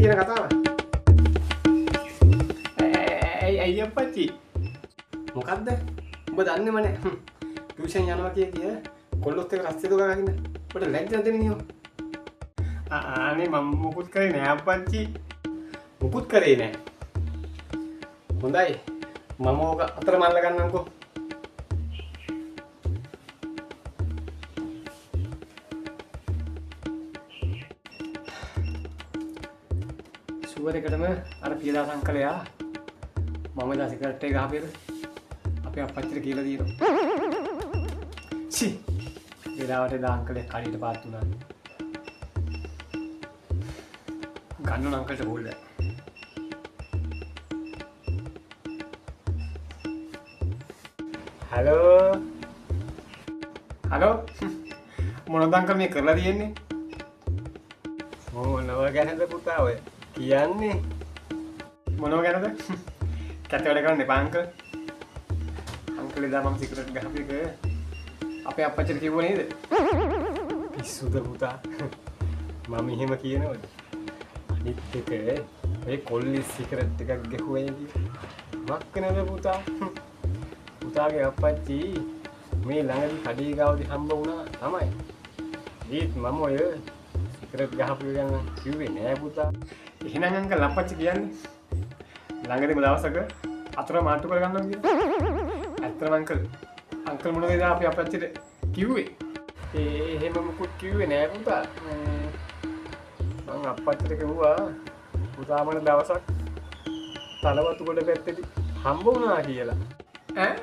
කියන කතාව. ඇයි අප්පච්චි? මොකද්ද? ඔබ දන්නේම නැහැ. ටියුෂන් යනවා කිය කොල්ලොත් එක්ක රස්තිය දුක ගහින්න. ඔබට ලැජ්ජ නැද්ද මිනිහෝ? අනේ මම මුකුත් කරේ නෑ අප්පච්චි. මුකුත් කරේ නෑ. හොඳයි. මම ඕක අතර මල්ල ගන්නම්කෝ. ෂුවර් එකටම අර පියදා සංකලයා මම දා සිගරට් එක ගහපේද අපේ අප්පච්චිට කියලා දිනවා. චි වෙලාවට දා අංකලේ කඩේට පාත් වුණා. ගන්න අංකල්ට බෝල්ද. හලෝ හලෝ මොනවද අංකල් මේ කරලා තියෙන්නේ? මොනව ගැනද පුතා ඔය කියන්නේ? මොනව ගැනද? කැත වැඩ කරන්න එපා අංකල්. අංකල් එදා මම සිගරට් ගහපු එක අපේ අප්පච්චිට කිව්ව නේද? පිස්සුද පුතා? මම එහෙම කියනවද? අනිත් එක ඔය කොල්ලේ සිගරට් එකක් ගැහුවයි කිය. මක්කනද පුතා? පුතාගේ අප්පච්චි මේ ළඟදී කඩේ ගාවදී හම්බ වුණා තමයි. ඒත් මම ඔය සිගරට් ගහපු එක ගැන කිව්වේ නෑ පුතා. එහෙනම් අංකල් අප්පච්චි කියන්නේ ළඟදීම දවසක අතර මාට්ටු කරගන්නවා කියලා. ඇත්තටම අංකල් මොනවද එදා අපි අප්පච්චිට කිව්වේ? එහෙම මොකුත් කිව්වේ නෑ පුතා. මං අප්පච්චිට කිව්වා පුතා මොන දවසක් තලවතු කොට පැත්තේදී හම්බ වුණා කියලා. ඈ